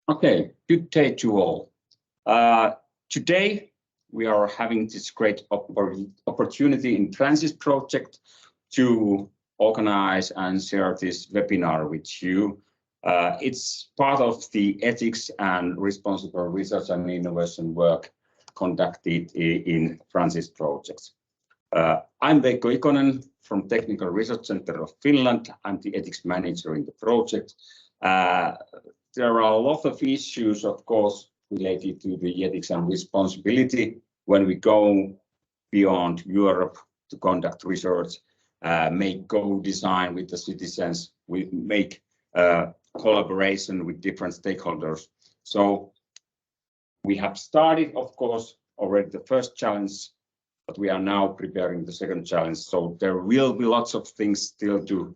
Okay, good day to all. Today we are having this great opportunity in Francis project to organize and share this webinar with you. It's part of the ethics and responsible research and innovation work conducted in Francis projects. I'm Veikko Ikonen from Technical Research Center of Finland. I'm the ethics manager in the project. There are a lot of issues, of course, related to the ethics and responsibility when we go beyond Europe to conduct research, make co-design with the citizens, we make collaboration with different stakeholders. So we have started, of course, already the first challenge, but we are now preparing the second challenge. So there will be lots of things still to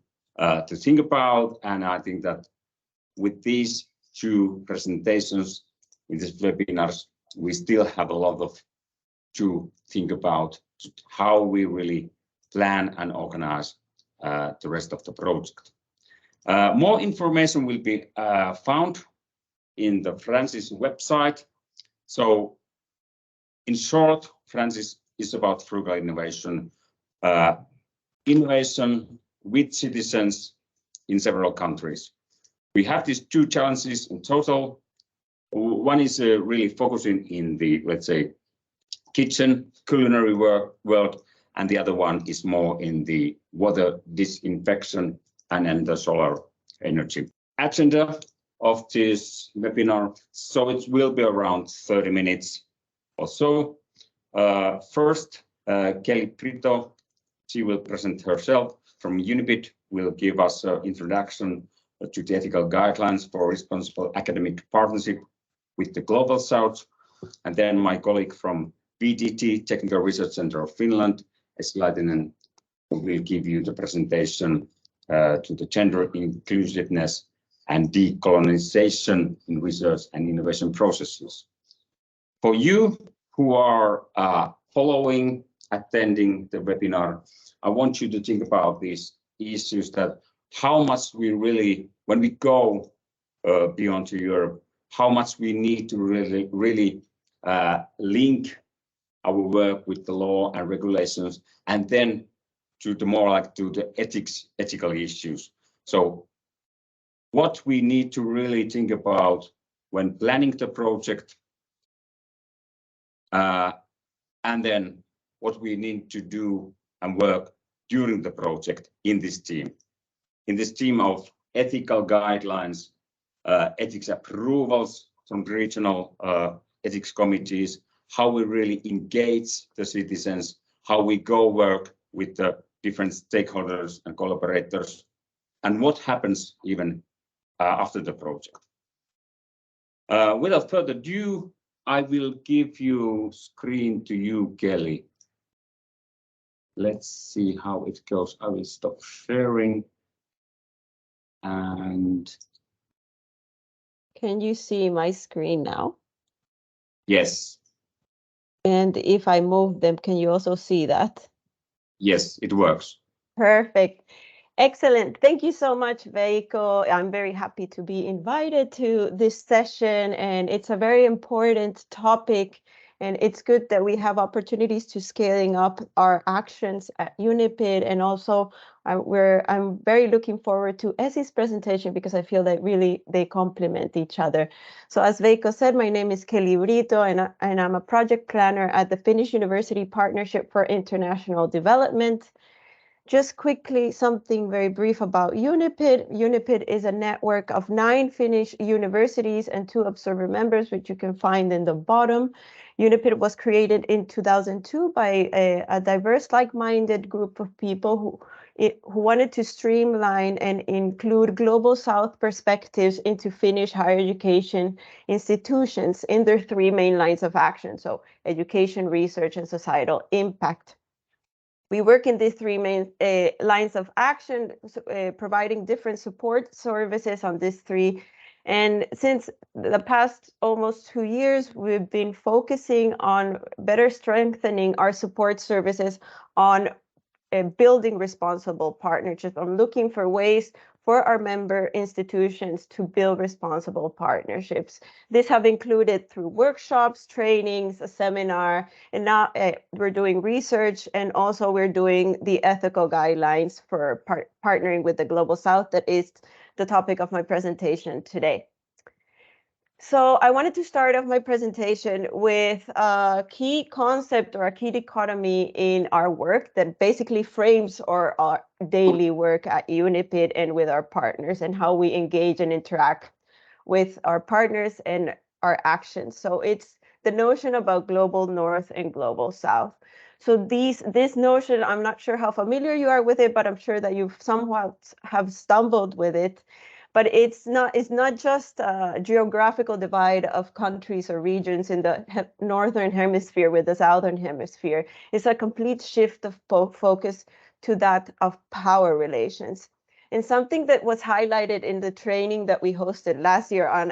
think about, and I think that with these two presentations in this webinars, we still have a lot of to think about how we really plan and organize the rest of the project. More information will be found in the Francis website. So in short, Francis is about frugal innovation, innovation with citizens in several countries. We have these two challenges in total. One is really focusing in the, let's say, kitchen culinary world, and the other one is more in the water disinfection and the solar energy. Agenda of this webinar, so it will be around 30 minutes or so. First, Kelly Brito, she will present herself from UNIPID, will give us an introduction to the ethical guidelines for responsible academic partnership with the Global South. And then my colleague from VTT, Technical Research Center of Finland, Esi Laitinen, will give you the presentation to the gender inclusiveness and decolonization in research and innovation processes. For you who are following, attending the webinar, I want you to think about these issues, that how much we really, when we go beyond to Europe, how much we need to really link our work with the law and regulations, and then to the more like to the ethical issues. So what we need to really think about when planning the project, and then what we need to do and work during the project in this team of ethical guidelines, ethics approvals from regional ethics committees, how we really engage the citizens, how we go work with the different stakeholders and collaborators, and what happens even after the project. Without further ado, I will give you screen to you, Kelly. Let's see how it goes. I will stop sharing. And can you see my screen now? Yes. And if I move them, can you also see that? Yes, it works. Perfect. Excellent. Thank you so much, Veikko. I'm very happy to be invited to this session, and it's a very important topic. And it's good that we have opportunities to scaling up our actions at UNIPID, and also I'm very looking forward to Esi's presentation because I feel that really they complement each other. So as Veikko said, my name is Kelly Brito, and I'm a project planner at the Finnish University Partnership for International Development. Just quickly, something very brief about UNIPID. UNIPID is a network of 9 Finnish universities and 2 observer members, which you can find in the bottom. UNIPID was created in 2002 by a diverse, like-minded group of people who wanted to streamline and include Global South perspectives into Finnish higher education institutions in their 3 main lines of action, so education, research, and societal impact. We work in these 3 main lines of action, providing different support services on these 3. And since the past almost 2 years, we've been focusing on better strengthening our support services on building responsible partnerships. I'm looking for ways for our member institutions to build responsible partnerships. This have included through workshops, trainings, a seminar, and now we're doing research, and also we're doing the ethical guidelines for partnering with the Global South. That is the topic of my presentation today. So I wanted to start off my presentation with a key concept or a key dichotomy in our work that basically frames our daily work at UNIPID and with our partners, and how we engage and interact with our partners and our actions. So it's the notion about global North and global South. So this notion, I'm not sure how familiar you are with it, but I'm sure that you've somewhat have stumbled with it. But it's not just a geographical divide of countries or regions in the northern hemisphere with the southern hemisphere. It's a complete shift of focus to that of power relations. And something that was highlighted in the training that we hosted last year on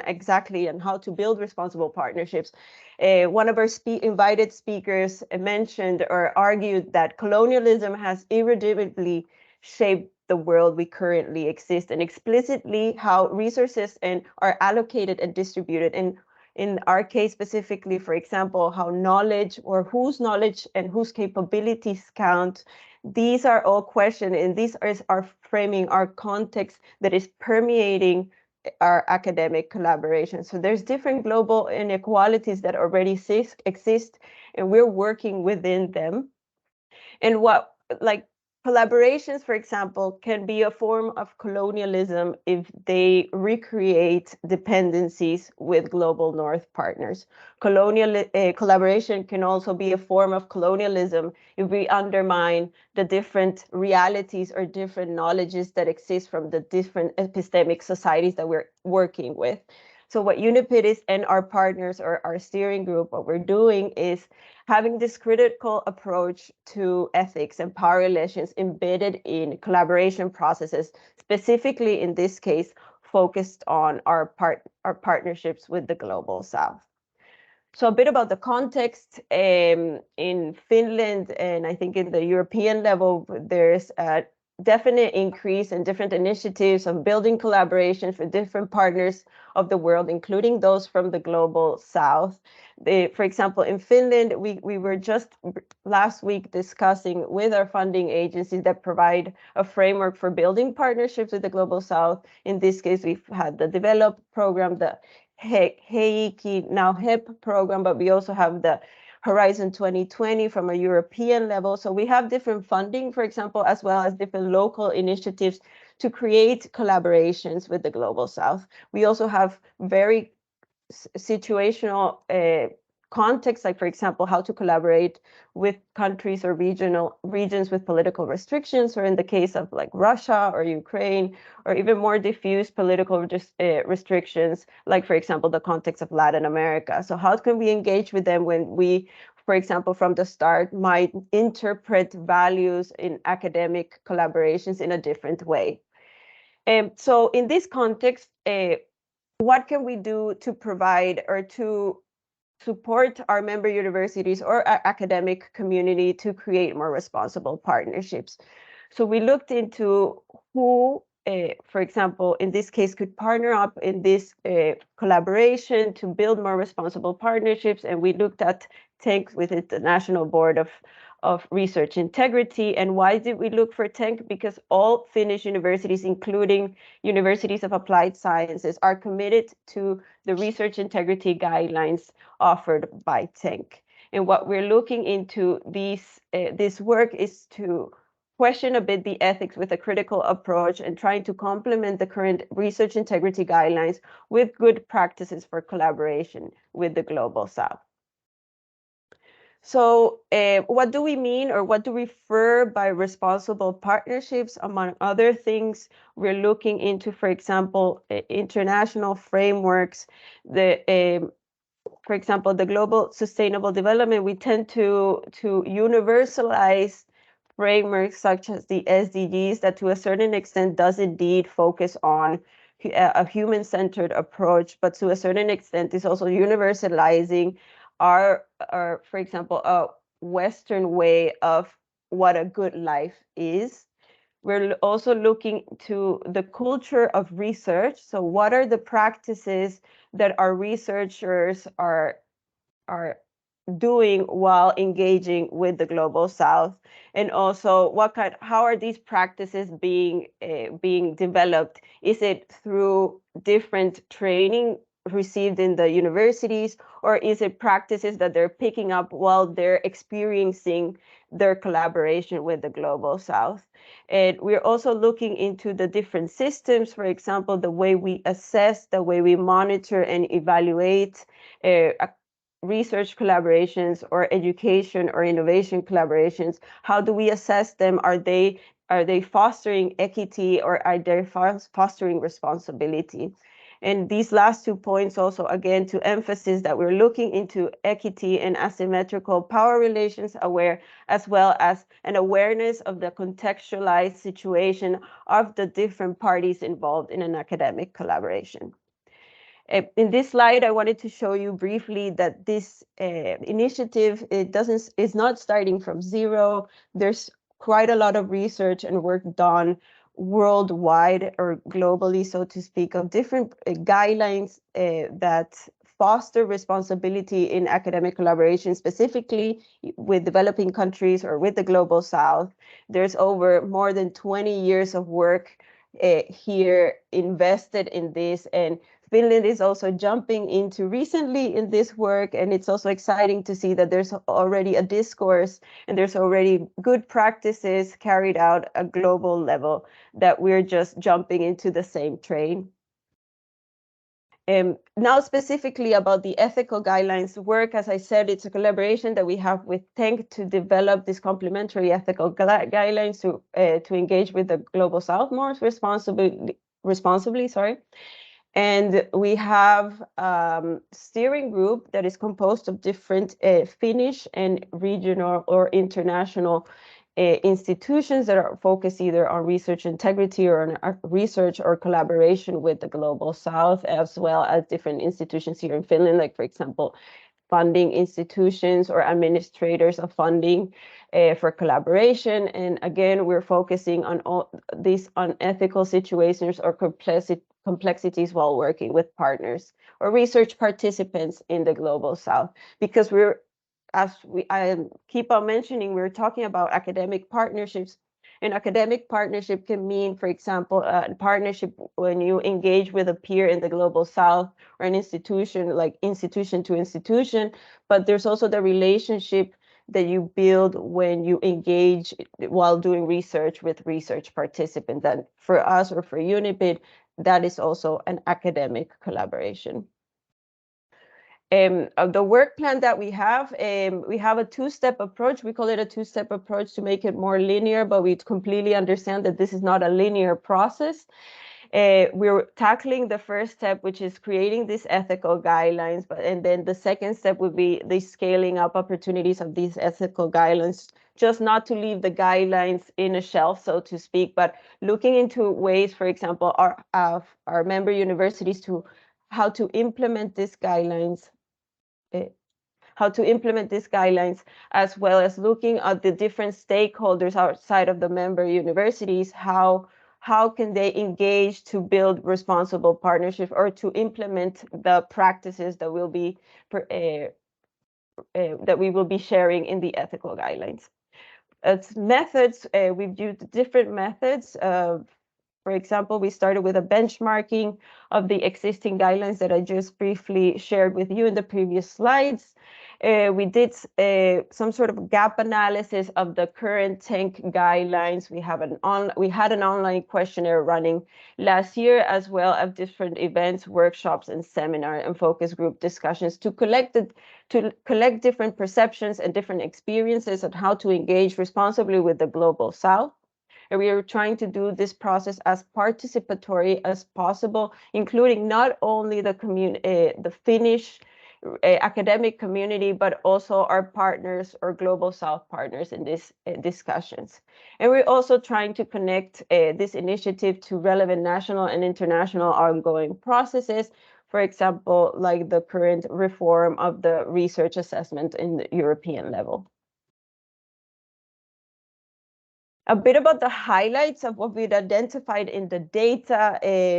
how to build responsible partnerships, one of our invited speakers mentioned or argued that colonialism has irredeemably shaped the world we currently exist, and explicitly how resources are allocated and distributed. And in our case specifically, for example, how knowledge or whose knowledge and whose capabilities count. These are all questions, and these are framing our context that is permeating our academic collaboration. So there's different global inequalities that already exist, and we're working within them. And collaborations, for example, can be a form of colonialism if they recreate dependencies with global North partners. Collaboration can also be a form of colonialism if we undermine the different realities or different knowledges that exist from the different epistemic societies that we're working with. So what UNIPID is, and our partners or our steering group, what we're doing is having this critical approach to ethics and power relations embedded in collaboration processes, specifically in this case, focused on our partnerships with the Global South. So a bit about the context in Finland, and I think in the European level, there's a definite increase in different initiatives of building collaborations with different partners of the world, including those from the Global South. For example, in Finland, we were just last week discussing with our funding agencies that provide a framework for building partnerships with the Global South. In this case, we've had the DEVELOP program, the HEIKI, now HEP program, but we also have the Horizon 2020 from a European level. So we have different funding, for example, as well as different local initiatives to create collaborations with the Global South. We also have very situational context, like, for example, how to collaborate with countries or regions with political restrictions, or in the case of like Russia or Ukraine, or even more diffuse political restrictions, like, for example, the context of Latin America. So how can we engage with them when we, for example, from the start might interpret values in academic collaborations in a different way? So in this context, what can we do to provide or to support our member universities or our academic community to create more responsible partnerships? So we looked into who, for example, in this case, could partner up in this collaboration to build more responsible partnerships. And we looked at TENK with the National Board of Research Integrity. And why did we look for TENK? Because all Finnish universities, including universities of applied sciences, are committed to the research integrity guidelines offered by TENK. And what we're looking into this work is to question a bit the ethics with a critical approach and trying to complement the current research integrity guidelines with good practices for collaboration with the Global South. So what do we mean, or what do we refer by responsible partnerships? Among other things, we're looking into, for example, international frameworks. For example, the Global Sustainable Development, we tend to universalize frameworks such as the SDGs that to a certain extent does indeed focus on a human-centered approach, but to a certain extent is also universalizing our, for example, a Western way of what a good life is. We're also looking to the culture of research. So what are the practices that our researchers are doing while engaging with the Global South? And also how are these practices being developed? Is it through different training received in the universities, or is it practices that they're picking up while they're experiencing their collaboration with the Global South? And we're also looking into the different systems, for example, the way we assess, the way we monitor and evaluate research collaborations or education or innovation collaborations. How do we assess them? Are they fostering equity, or are they fostering responsibility? And these last 2 points also, again, to emphasize that we're looking into equity and asymmetrical power relations, as well as an awareness of the contextualized situation of the different parties involved in an academic collaboration. In this slide, I wanted to show you briefly that this initiative, is not starting from zero. There's quite a lot of research and work done worldwide or globally, so to speak, of different guidelines that foster responsibility in academic collaboration, specifically with developing countries or with the Global South. There's over more than 20 years of work here invested in this, and Finland is also jumping into recently in this work, and it's also exciting to see that there's already a discourse and there's already good practices carried out at global level, that we're just jumping into the same train. Now specifically about the ethical guidelines work, as I said, it's a collaboration that we have with TENC to develop these complementary ethical guidelines to engage with the Global South more responsibly. And we have steering group that is composed of different Finnish and regional or international institutions that are focused either on research integrity or on research or collaboration with the Global South, as well as different institutions here in Finland, like, for example, funding institutions or administrators of funding for collaboration. And again, we're focusing on all these unethical situations or complexities while working with partners or research participants in the Global South, because I keep on mentioning, we're talking about academic partnerships. An academic partnership can mean, for example, a partnership when you engage with a peer in the Global South, or an institution, like institution to institution, but there's also the relationship that you build when you engage while doing research with research participants. And for us, or for UNIPID, that is also an academic collaboration. Of the work plan that we have a two-step approach. We call it a two-step approach to make it more linear, but we completely understand that this is not a linear process. We're tackling the first step, which is creating these ethical guidelines, and then the second step would be the scaling up opportunities of these ethical guidelines, just not to leave the guidelines in a shelf, so to speak, but looking into ways, for example, our member universities to how to implement these guidelines, as well as looking at the different stakeholders outside of the member universities, how can they engage to build responsible partnerships or to implement the practices that we will be sharing in the ethical guidelines. As methods, we've used different methods. For example, we started with a benchmarking of the existing guidelines that I just briefly shared with you in the previous slides. We did some sort of gap analysis of the current TENC guidelines. We had an online questionnaire running last year, as well as different events, workshops, and seminar and focus group discussions to collect different perceptions and different experiences on how to engage responsibly with the Global South. And we are trying to do this process as participatory as possible, including not only the Finnish academic community, but also our partners or Global South partners in these discussions. And we're also trying to connect this initiative to relevant national and international ongoing processes, for example, like the current reform of the research assessment in the European level. A bit about the highlights of what we'd identified in the data.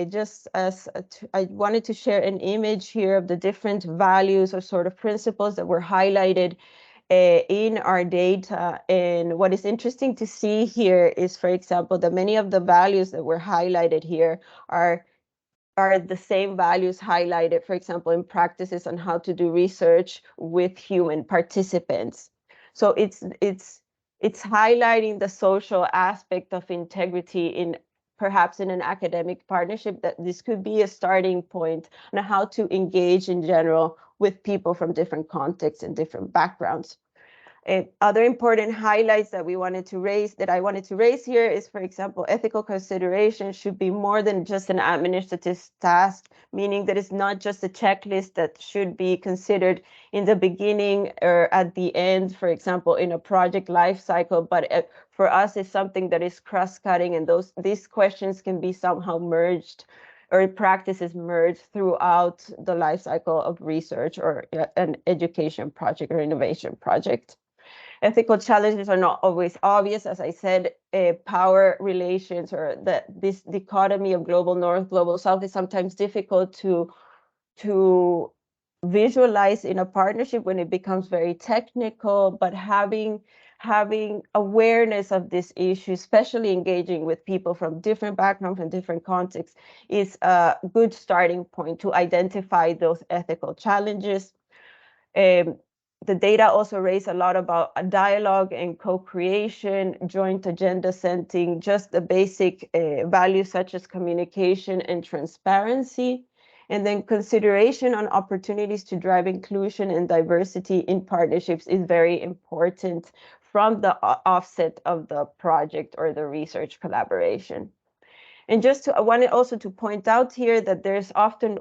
Just as I wanted to share an image here of the different values or sort of principles that were highlighted in our data. And what is interesting to see here is, for example, that many of the values that were highlighted here are the same values highlighted, for example, in practices on how to do research with human participants. So it's highlighting the social aspect of integrity in perhaps in an academic partnership, that this could be a starting point on how to engage in general with people from different contexts and different backgrounds. Other important highlights that I wanted to raise here is, for example, ethical consideration should be more than just an administrative task, meaning that it's not just a checklist that should be considered in the beginning or at the end, for example, in a project life cycle, but for us, it's something that is cross-cutting, and these questions can be somehow merged or practices merged throughout the life cycle of research or an education project or innovation project. Ethical challenges are not always obvious. As I said, power relations or this dichotomy of global north, global south is sometimes difficult to visualize in a partnership when it becomes very technical, but having awareness of this issue, especially engaging with people from different backgrounds and different contexts, is a good starting point to identify those ethical challenges. The data also raise a lot about a dialogue and co-creation, joint agenda setting, just the basic values such as communication and transparency, and then consideration on opportunities to drive inclusion and diversity in partnerships is very important from the offset of the project or the research collaboration. And I wanted also to point out here that there's often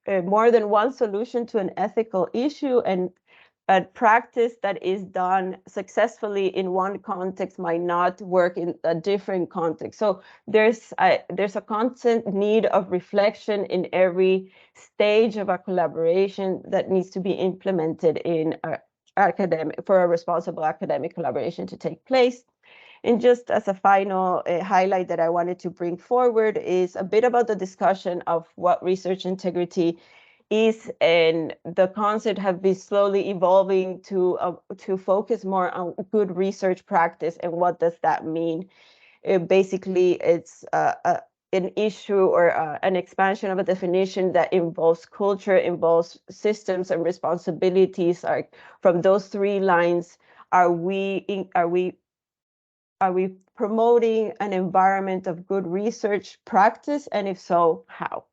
more than one solution to an ethical issue, and a practice that is done successfully in one context might not work in a different context. So there's a constant need of reflection in every stage of a collaboration that needs to be implemented in for a responsible academic collaboration to take place. And just as a final highlight that I wanted to bring forward is a bit about the discussion of what research integrity is, and the concept have been slowly evolving to focus more on good research practice. And what does that mean? Basically, it's an issue or an expansion of a definition that involves culture, involves systems and responsibilities. Are from those three lines, are we promoting an environment of good research practice, and if so, how?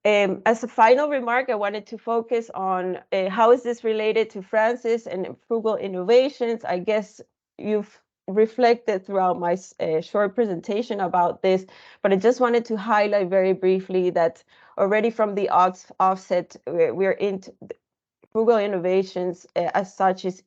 As a final remark, I wanted to focus on how is this related to Francis and frugal innovations. I guess you've reflected throughout my short presentation about this, but I just wanted to highlight very briefly that already from the offset, we're into frugal innovations as such is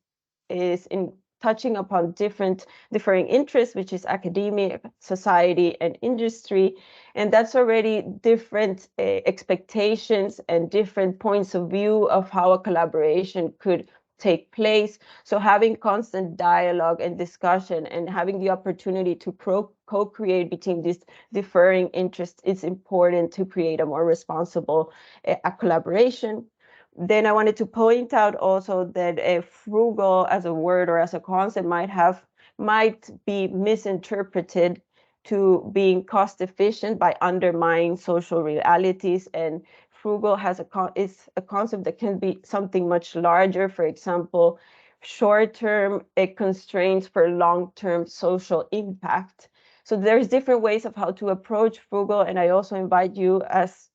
in touching upon differing interests, which is academia, society, and industry. And that's already different expectations and different points of view of how a collaboration could take place. So having constant dialogue and discussion and having the opportunity to co-create between these differing interests is important to create a more responsible collaboration. Then I wanted to point out also that frugal as a word or as a concept might be misinterpreted to being cost efficient by undermining social realities. And frugal is a concept that can be something much larger. For example, short-term constraints for long-term social impact. So there's different ways of how to approach frugal, and I also invite you as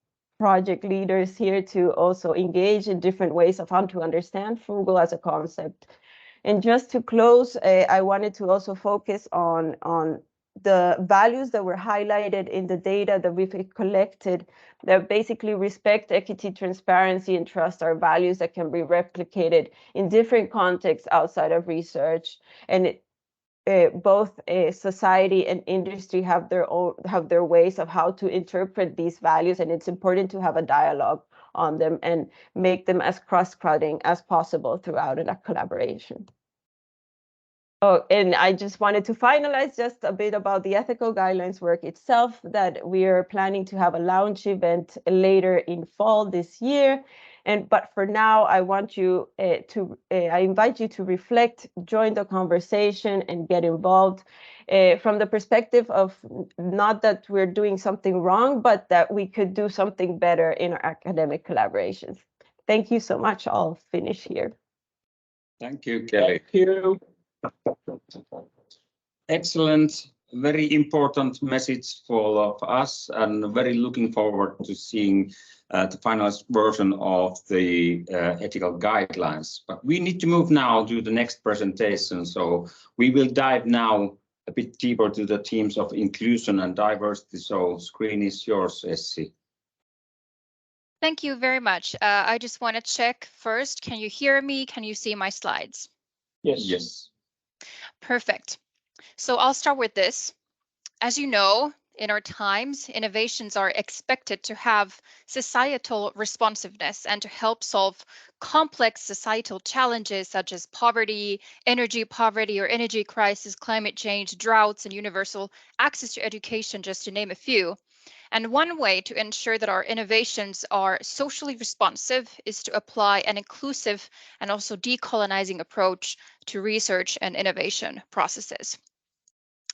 project leaders here to also engage in different ways of how to understand frugal as a concept. And just to close, I wanted to also focus on the values that were highlighted in the data that we've collected, that basically respect, equity, transparency, and trust are values that can be replicated in different contexts outside of research. And both society and industry have their ways of how to interpret these values, and it's important to have a dialogue on them and make them as cross-cutting as possible throughout a collaboration. Oh, and I just wanted to finalize just a bit about the ethical guidelines work itself, that we are planning to have a launch event later in fall this year. But for now, I want you I invite you to reflect, join the conversation, and get involved from the perspective of not that we're doing something wrong, but that we could do something better in our academic collaborations. Thank you so much. I'll finish here. Thank you, Kelly. Thank you. Excellent, very important message for all of us, and very looking forward to seeing the finalized version of the ethical guidelines. But we need to move now to the next presentation. So we will dive now a bit deeper to the themes of inclusion and diversity. So screen is yours, Essi. Thank you very much. I just want to check first. Can you hear me? Can you see my slides? Yes. Yes. Perfect. So I'll start with this. As you know, in our times, innovations are expected to have societal responsiveness and to help solve complex societal challenges such as poverty, or energy crisis, climate change, droughts, and universal access to education, just to name a few. And one way to ensure that our innovations are socially responsive is to apply an inclusive and also decolonizing approach to research and innovation processes.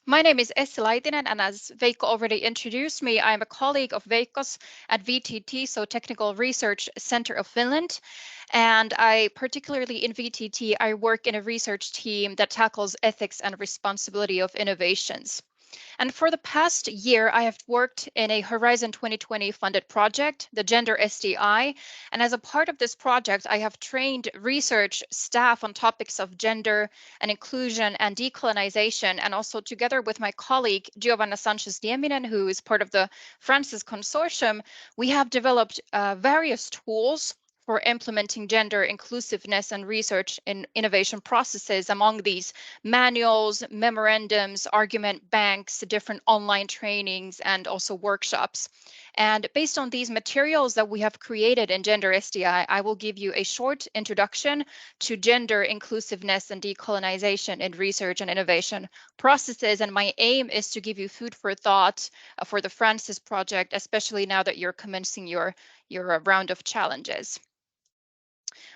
My name is Essi Laitinen, and as Veikko already introduced me, I'm a colleague of Veikko's at VTT, so Technical Research Center of Finland. And I particularly in VTT, I work in a research team that tackles ethics and responsibility of innovations. And for the past year, I have worked in a Horizon 2020 funded project, the Gender SDI. And as a part of this project, I have trained research staff on topics of gender and inclusion and decolonization. And also together with my colleague, Giovanna Sanchez-Nieminen, who is part of the Francis Consortium, we have developed various tools for implementing gender inclusiveness and research in innovation processes. Among these, manuals, memorandums, argument banks, different online trainings, and also workshops. And based on these materials that we have created in Gender SDI, I will give you a short introduction to gender inclusiveness and decolonization in research and innovation processes. And my aim is to give you food for thought for the Francis project, especially now that you're commencing your round of challenges.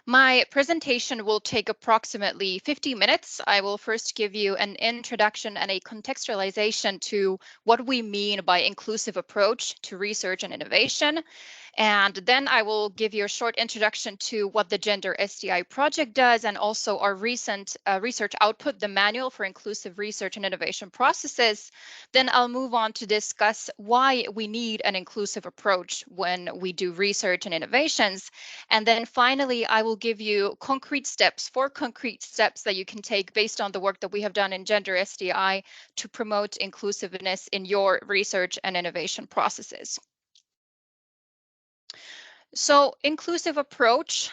My presentation will take approximately 50 minutes. I will first give you an introduction and a contextualization to what we mean by inclusive approach to research and innovation. And then I will give you a short introduction to what the Gender SDI project does, and also our recent research output, the Manual for Inclusive Research and Innovation Processes. Then I'll move on to discuss why we need an inclusive approach when we do research and innovations. And then finally, I will give you 4 concrete steps that you can take based on the work that we have done in Gender SDI to promote inclusiveness in your research and innovation processes. So inclusive approach,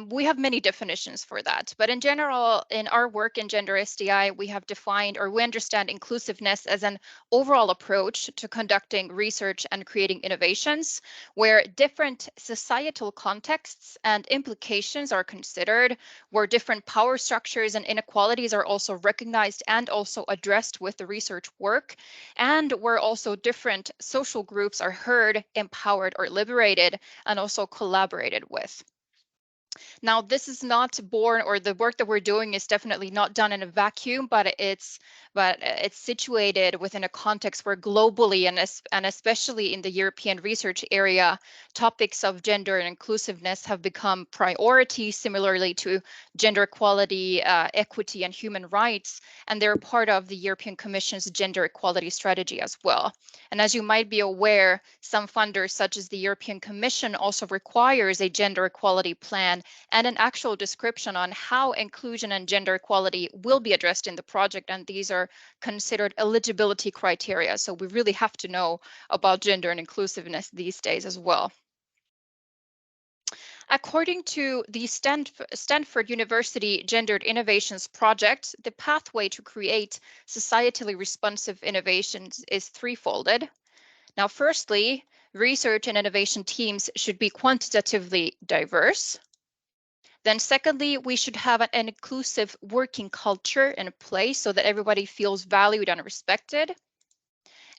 we have many definitions for that, but in general, in our work in Gender SDI, we have defined, or we understand inclusiveness as an overall approach to conducting research and creating innovations, where different societal contexts and implications are considered, where different power structures and inequalities are also recognized and also addressed with the research work, and where also different social groups are heard, empowered, or liberated, and also collaborated with. Now, this is not born, or the work that we're doing is definitely not done in a vacuum, but it's situated within a context where globally and especially in the European research area, topics of gender and inclusiveness have become priorities, similarly to gender equality, equity, and human rights, and they're part of the European Commission's gender equality strategy as well. And as you might be aware, some funders, such as the European Commission, also requires a gender equality plan and an actual description on how inclusion and gender equality will be addressed in the project. And these are considered eligibility criteria. So we really have to know about gender and inclusiveness these days as well. According to the Stanford University Gendered Innovations Project, the pathway to create societally responsive innovations is threefolded. Now, firstly, research and innovation teams should be quantitatively diverse. Then secondly, we should have an inclusive working culture in place so that everybody feels valued and respected.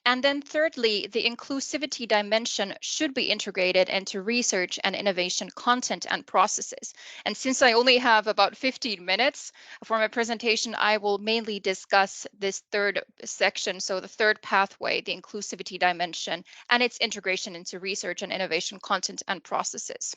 And then thirdly, the inclusivity dimension should be integrated into research and innovation content and processes. And since I only have about 15 minutes for my presentation, I will mainly discuss this third section. So the third pathway, the inclusivity dimension, and its integration into research and innovation content and processes.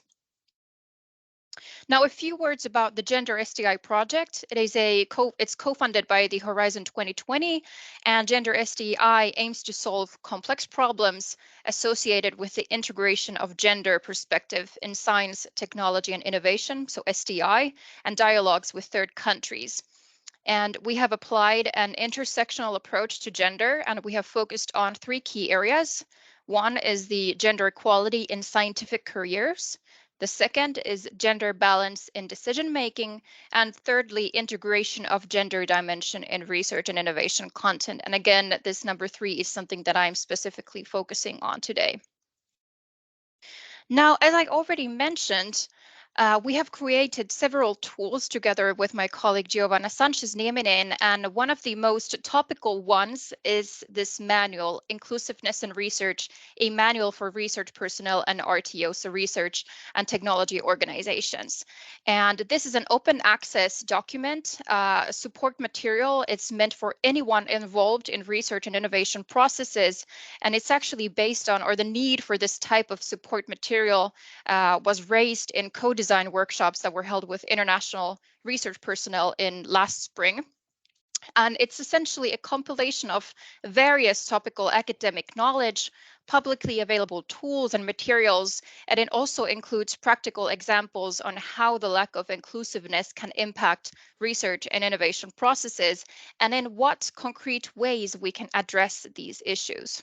Now, a few words about the Gender STI project. It's co-funded by the Horizon 2020, and Gender STI aims to solve complex problems associated with the integration of gender perspective in science, technology, and innovation, so STI, and dialogues with third countries. And we have applied an intersectional approach to gender, and we have focused on 3 key areas. One is the gender equality in scientific careers. The second is gender balance in decision making. And thirdly, integration of gender dimension in research and innovation content. And again, this number 3 is something that I'm specifically focusing on today. Now, as I already mentioned, we have created several tools together with my colleague Giovanna Sanchez-Nieminen, and one of the most topical ones is this manual, Inclusiveness in Research, a manual for research personnel and RTO, so research and technology organizations. And this is an open access document, support material. It's meant for anyone involved in research and innovation processes, and it's actually based on, or the need for this type of support material was raised in co-design workshops that were held with international research personnel in last spring. And it's essentially a compilation of various topical academic knowledge, publicly available tools and materials, and it also includes practical examples on how the lack of inclusiveness can impact research and innovation processes, and in what concrete ways we can address these issues.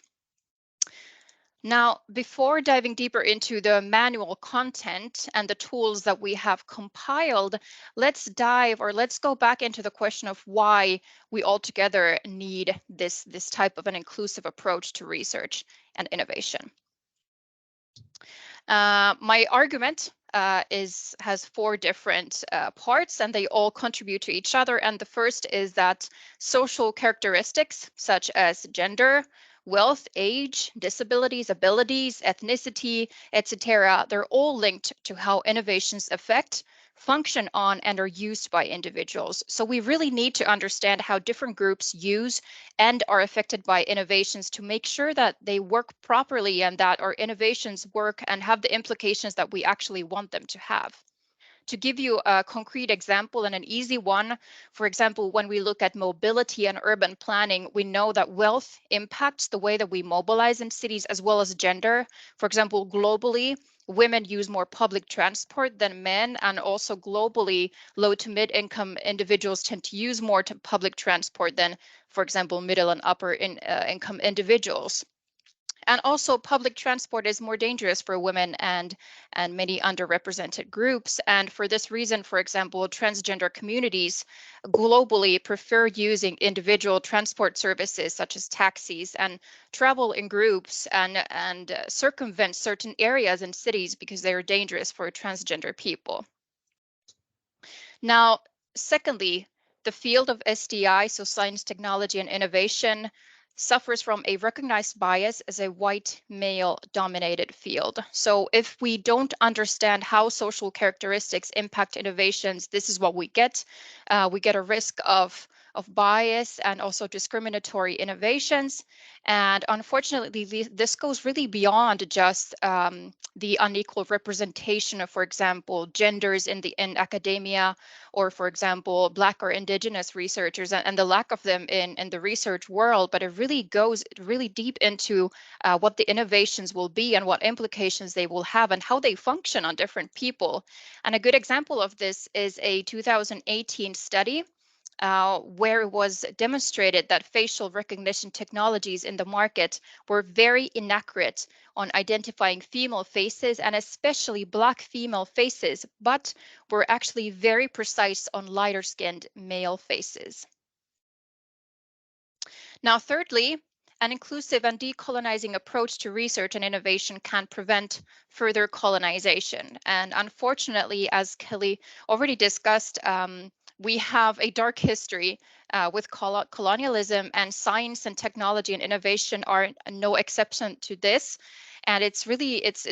Now, before diving deeper into the manual content and the tools that we have compiled, let's go back into the question of why we altogether need this type of an inclusive approach to research and innovation. My argument has 4 different parts, and they all contribute to each other. And the first is that social characteristics such as gender, wealth, age, disabilities, abilities, ethnicity, etc., they're all linked to how innovations affect, function on, and are used by individuals. So we really need to understand how different groups use and are affected by innovations to make sure that they work properly and that our innovations work and have the implications that we actually want them to have. To give you a concrete example and an easy one, for example, when we look at mobility and urban planning, we know that wealth impacts the way that we mobilize in cities as well as gender. For example, globally, women use more public transport than men, and also globally, low to mid-income individuals tend to use more public transport than, for example, middle and upper income individuals. And also public transport is more dangerous for women and many underrepresented groups. And for this reason, for example, transgender communities globally prefer using individual transport services such as taxis and travel in groups and circumvent certain areas in cities because they are dangerous for transgender people. Now, secondly, the field of STI, so science, technology, and innovation, suffers from a recognized bias as a white male dominated field. So if we don't understand how social characteristics impact innovations, this is what we get. We get a risk of bias and also discriminatory innovations. And unfortunately, this goes really beyond just the unequal representation of, for example, genders in academia, or for example, Black or Indigenous researchers and the lack of them in the research world, but it really goes really deep into what the innovations will be and what implications they will have and how they function on different people. And a good example of this is a 2018 study where it was demonstrated that facial recognition technologies in the market were very inaccurate on identifying female faces, and especially Black female faces, but were actually very precise on lighter-skinned male faces. Now, thirdly, An inclusive and decolonizing approach to research and innovation can prevent further colonization. And unfortunately, as Kelly already discussed, we have a dark history with colonialism, and science and technology and innovation are no exception to this. And it's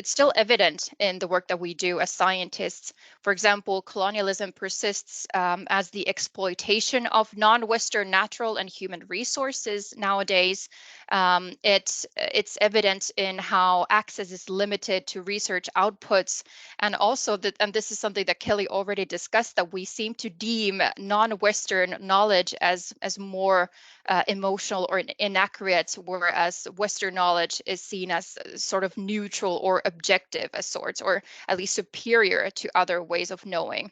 still evident in the work that we do as scientists. For example, colonialism persists as the exploitation of non-Western natural and human resources nowadays. It's evident in how access is limited to research outputs, and also that, and this is something that Kelly already discussed, that we seem to deem non-Western knowledge as more emotional or inaccurate, whereas Western knowledge is seen as sort of neutral or objective as sorts, or at least superior to other ways of knowing.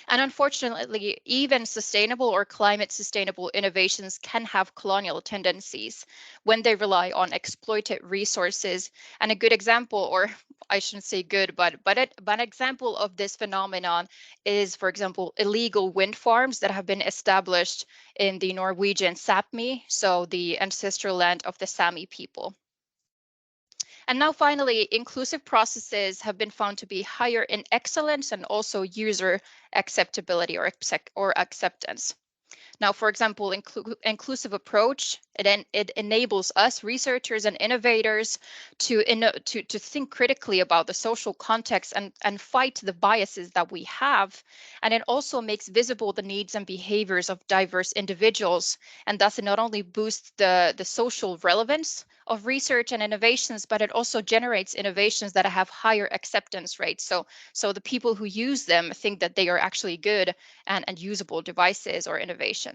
And unfortunately, even sustainable or climate sustainable innovations can have colonial tendencies when they rely on exploited resources. And a good example, or I shouldn't say good, but an example of this phenomenon is, for example, illegal wind farms that have been established in the Norwegian Sapmi, so the ancestral land of the Sami people. And now finally, inclusive processes have been found to be higher in excellence and also user acceptability or acceptance. Now, for example, inclusive approach, it enables us researchers and innovators to think critically about the social context and fight the biases that we have. And it also makes visible the needs and behaviors of diverse individuals. And thus it not only boosts the social relevance of research and innovations, but it also generates innovations that have higher acceptance rates. So the people who use them think that they are actually good and usable devices or innovations.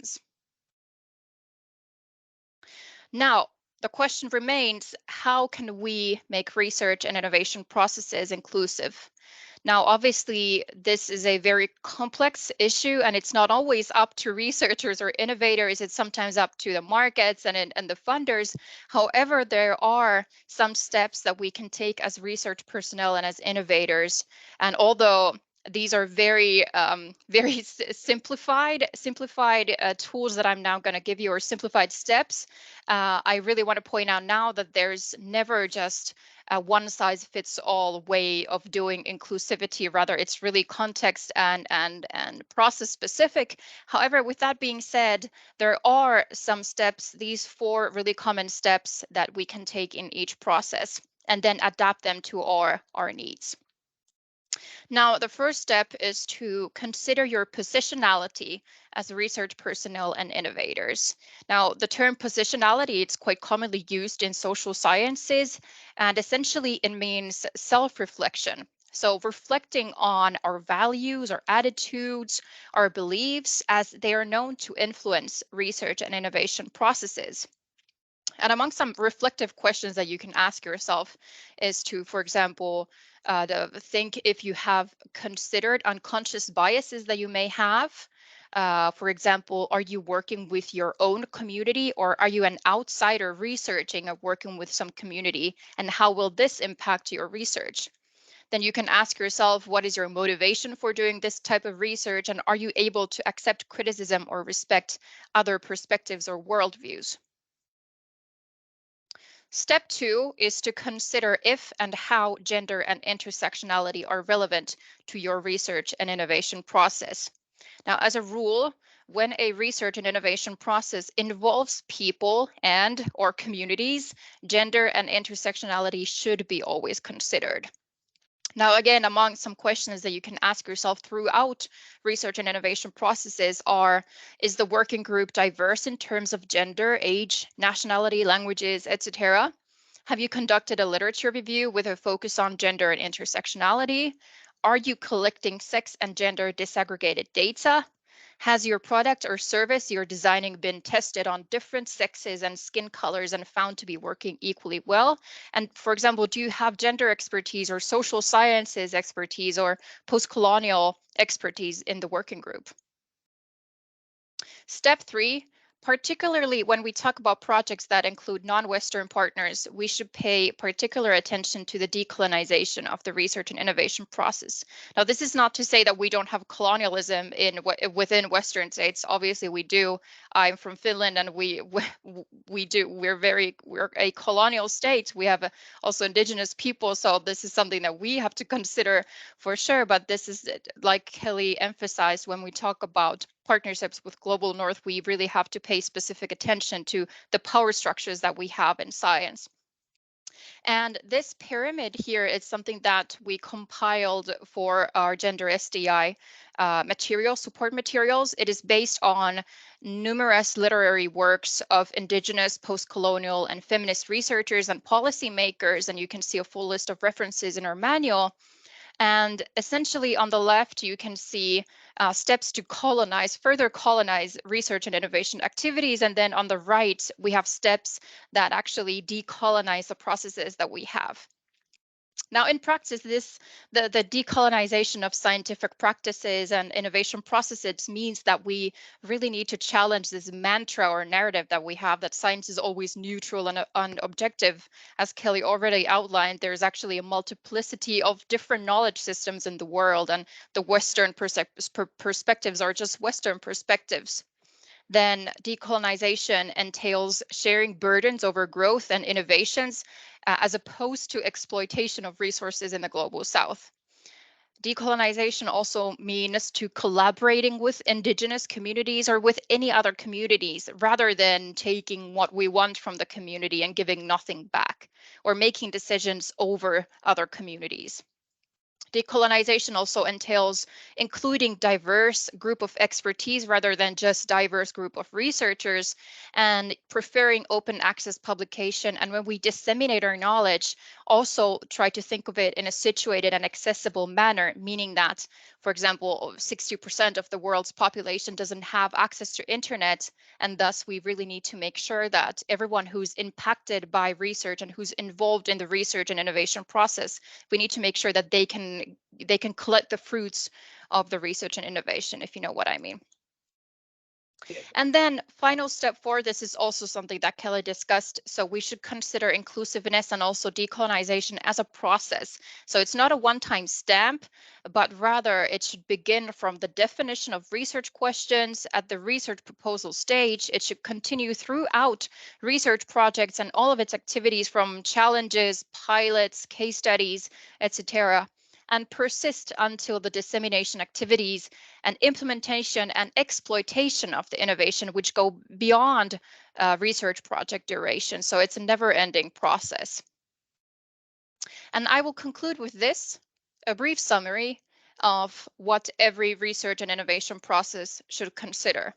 Now, the question remains, how can we make research and innovation processes inclusive? Now, obviously, this is a very complex issue, and it's not always up to researchers or innovators. It's sometimes up to the markets and the funders. However, there are some steps that we can take as research personnel and as innovators. And although these are very simplified tools that I'm now going to give you, or simplified steps, I really want to point out now that there's never just a one size fits all way of doing inclusivity. Rather, it's really context and process specific. However, with that being said, there are some steps, these 4 really common steps that we can take in each process and then adapt them to our needs. Now, the first step is to consider your positionality as research personnel and innovators. Now, the term positionality, it's quite commonly used in social sciences, and essentially it means self-reflection. So reflecting on our values, our attitudes, our beliefs, as they are known to influence research and innovation processes. And among some reflective questions that you can ask yourself is to, for example, think if you have considered unconscious biases that you may have. For example, are you working with your own community, or are you an outsider researching or working with some community? And how will this impact your research? Then you can ask yourself, what is your motivation for doing this type of research? And are you able to accept criticism or respect other perspectives or worldviews? Step 2 is to consider if and how gender and intersectionality are relevant to your research and innovation process. Now, as a rule, when a research and innovation process involves people or communities, gender and intersectionality should be always considered. Now, again, among some questions that you can ask yourself throughout research and innovation processes is the working group diverse in terms of gender, age, nationality, languages, etc.? Have you conducted a literature review with a focus on gender and intersectionality? Are you collecting sex and gender disaggregated data? Has your product or service you're designing been tested on different sexes and skin colors and found to be working equally well? And for example, do you have gender expertise or social sciences expertise or post-colonial expertise in the working group? Step 3, particularly when we talk about projects that include non-Western partners, we should pay particular attention to the decolonization of the research and innovation process. Now, this is not to say that we don't have colonialism within Western states. Obviously, we do. I'm from Finland, and we do. We're a colonial state. We have also indigenous people, so this is something that we have to consider for sure. But this is, like Kelly emphasized, when we talk about partnerships with Global North, we really have to pay specific attention to the power structures that we have in science. And this pyramid here is something that we compiled for our Gender SDI support materials. It is based on numerous literary works of indigenous, post-colonial, and feminist researchers and policymakers, and you can see a full list of references in our manual. And essentially on the left, you can see steps to further colonize research and innovation activities. And then on the right, we have steps that actually decolonize the processes that we have. Now, in practice, the decolonization of scientific practices and innovation processes means that we really need to challenge this mantra or narrative that we have that science is always neutral and objective. As Kelly already outlined, there's actually a multiplicity of different knowledge systems in the world, and the Western perspectives are just Western perspectives. Then decolonization entails sharing burdens over growth and innovations as opposed to exploitation of resources in the global south. Decolonization also means to collaborating with indigenous communities or with any other communities rather than taking what we want from the community and giving nothing back or making decisions over other communities. Decolonization also entails including diverse group of expertise rather than just diverse group of researchers, and preferring open access publication. And when we disseminate our knowledge, also try to think of it in a situated and accessible manner, meaning that, for example, 60% of the world's population doesn't have access to internet, and thus we really need to make sure that everyone who's impacted by research and who's involved in the research and innovation process, we need to make sure that they can collect the fruits of the research and innovation, if you know what I mean. And then final step 4, this is also something that Kelly discussed. So we should consider inclusiveness and also decolonization as a process. So it's not a one-time stamp, but rather it should begin from the definition of research questions at the research proposal stage. It should continue throughout research projects and all of its activities, from challenges, pilots, case studies, etc., and persist until the dissemination activities and implementation and exploitation of the innovation, which go beyond research project duration. So it's a never-ending process. And I will conclude with this, a brief summary of what every research and innovation process should consider.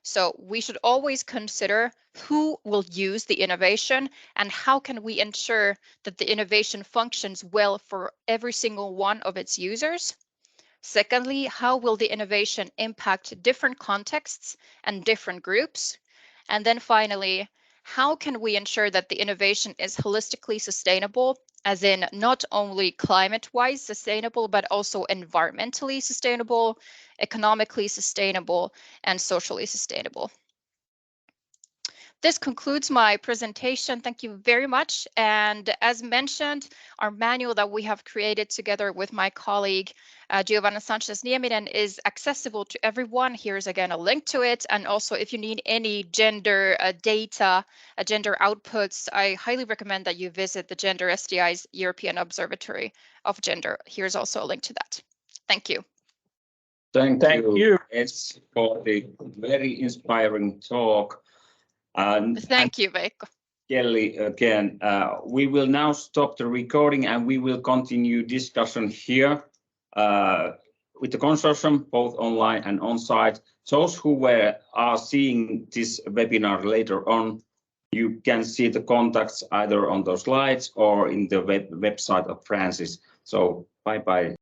So we should always consider who will use the innovation and how can we ensure that the innovation functions well for every single one of its users. Secondly, how will the innovation impact different contexts and different groups? And then finally, how can we ensure that the innovation is holistically sustainable, as in not only climate-wise sustainable, but also environmentally sustainable, economically sustainable, and socially sustainable. This concludes my presentation. Thank you very much. And as mentioned, our manual that we have created together with my colleague, Giovanna Sanchez-Nieminen, is accessible to everyone. Here's again a link to it. And also, if you need any gender data, gender outputs, I highly recommend that you visit the Gender SDI's European Observatory of Gender. Here's also a link to that. Thank you. Thank you. It's for the very inspiring talk. Thank you, Veikko. Kelly, again, we will now stop the recording and we will continue discussion here with the consortium, both online and on-site. Those who are seeing this webinar later on, you can see the contacts either on those slides or in the website of Francis. So bye-bye.